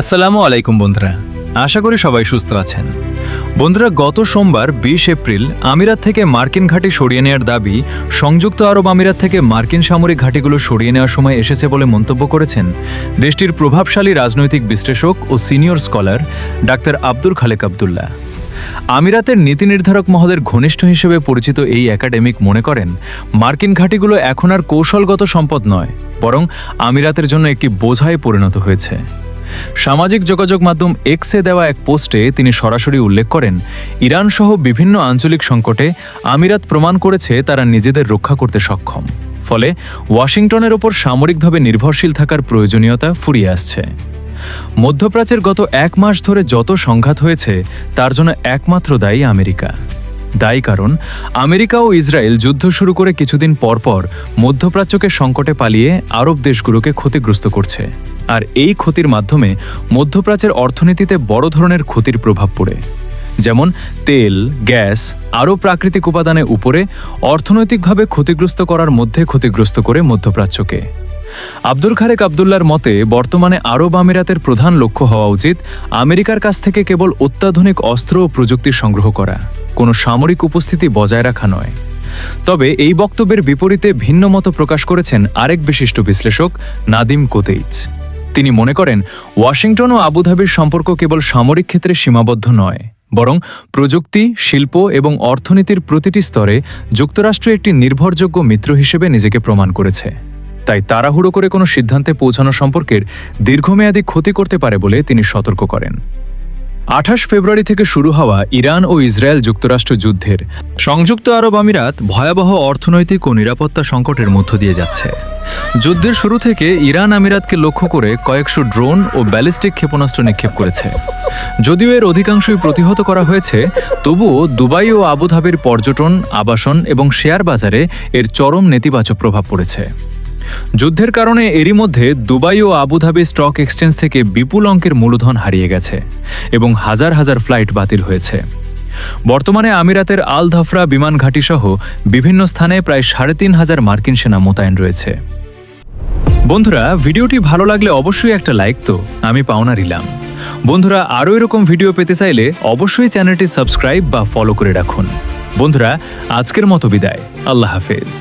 আসসালামু আলাইকুম বন্ধুরা, আশা করি সবাই সুস্থ আছেন। বন্ধুরা, গত সোমবার 20 এপ্রিল আমিরাত থেকে মার্কিন ঘাঁটি সরিয়ে নেওয়ার দাবি সংযুক্ত আরব আমিরাত থেকে মার্কিন সামরিক ঘাঁটিগুলো সরিয়ে নেওয়ার সময় এসেছে বলে মন্তব্য করেছেন দেশটির প্রভাবশালী রাজনৈতিক বিশ্লেষক ও senior scholar doctor Abdul Khaleq Abdullah. আমিরাতের নীতি নির্ধারক মহলের ঘনিষ্ঠ হিসেবে পরিচিত এই একাডেমিক মনে করেন, মার্কিন ঘাঁটিগুলো এখন আর কৌশলগত সম্পদ নয়, বরং আমিরাতের জন্য একটি বোঝায় পরিণত হয়েছে। সামাজিক যোগাযোগ মাধ্যম এক্সে দেওয়া এক পোস্টে তিনি সরাসরি উল্লেখ করেন, ইরান সহ বিভিন্ন আঞ্চলিক সংকটে আমিরাত প্রমাণ করেছে তারা নিজেদের রক্ষা করতে সক্ষম, ফলে ওয়াশিংটনের ওপর সামরিকভাবে নির্ভরশীল থাকার প্রয়োজনীয়তা ফুরিয়ে আসছে। মধ্যপ্রাচ্যের গত এক মাস ধরে যত সংঘাত হয়েছে তার জন্য একমাত্র দায়ী আমেরিকা। দায়ী কারণ আমেরিকা ও ইসরায়েল যুদ্ধ শুরু করে কিছুদিন পরপর মধ্যপ্রাচ্যকে সংকটে পালিয়ে আরব দেশগুলোকে ক্ষতিগ্রস্ত করছে, আর এই ক্ষতির মাধ্যমে মধ্যপ্রাচ্যের অর্থনীতিতে বড় ধরনের ক্ষতির প্রভাব পড়ে। যেমন তেল, গ্যাস, আরও প্রাকৃতিক উপাদানের উপরে অর্থনৈতিকভাবে ক্ষতিগ্রস্ত করার মধ্যে ক্ষতিগ্রস্ত করে মধ্যপ্রাচ্যকে। আব্দুল খালেক আবদুল্লার মতে বর্তমানে আরব আমিরাতের প্রধান লক্ষ্য হওয়া উচিত আমেরিকার কাছ থেকে কেবল অত্যাধুনিক অস্ত্র ও প্রযুক্তি সংগ্রহ করা, কোনো সামরিক উপস্থিতি বজায় রাখা নয়। তবে এই বক্তব্যের বিপরীতে ভিন্ন মত প্রকাশ করেছেন আরেক বিশিষ্ট বিশ্লেষক নাদিম কোতেইচ। তিনি মনে করেন, ওয়াশিংটন ও আবুধাবির সম্পর্ক কেবল সামরিক ক্ষেত্রে সীমাবদ্ধ নয়, বরং প্রযুক্তি, শিল্প এবং অর্থনীতির প্রতিটি স্তরে যুক্তরাষ্ট্র একটি নির্ভরযোগ্য মিত্র হিসেবে নিজেকে প্রমাণ করেছে। তাই তাড়াহুড়ো করে কোনো সিদ্ধান্তে পৌঁছানো সম্পর্কের দীর্ঘমেয়াদী ক্ষতি করতে পারে বলে তিনি সতর্ক করেন। 28 ফেব্রুয়ারি থেকে শুরু হওয়া ইরান ও ইসরায়েল যুক্তরাষ্ট্র যুদ্ধের সংযুক্ত আরব আমিরাত ভয়াবহ অর্থনৈতিক ও নিরাপত্তা সংকটের মধ্য দিয়ে যাচ্ছে। যুদ্ধের শুরু থেকে ইরান আমিরাতকে লক্ষ্য করে কয়েকশো ড্রোন ও ব্যালিস্টিক ক্ষেপণাস্ত্র নিক্ষেপ করেছে। যদিও এর অধিকাংশই প্রতিহত করা হয়েছে, তবুও দুবাই ও আবুধাবির পর্যটন, আবাসন এবং শেয়ার বাজারে এর চরম নেতিবাচক প্রভাব পড়েছে। যুদ্ধের কারণে এরই মধ্যে দুবাই ও আবুধাবি স্টক এক্সচেঞ্জ থেকে বিপুল অঙ্কের মূলধন হারিয়ে গেছে এবং হাজার হাজার ফ্লাইট বাতিল হয়েছে। বর্তমানে আমিরাতের আল ধাফরা বিমান ঘাঁটি সহ বিভিন্ন স্থানে প্রায় ৩৫০০ মার্কিন সেনা মোতায়েন রয়েছে। বন্ধুরা, ভিডিওটি ভালো লাগলে অবশ্যই একটা লাইক তো আমি পাওনা দিলাম। বন্ধুরা, আরও এরকম ভিডিও পেতে চাইলে অবশ্যই চ্যানেলটি সাবস্ক্রাইব বা ফলো করে রাখুন। বন্ধুরা, আজকের মতো বিদায়। আল্লাহ হাফেজ।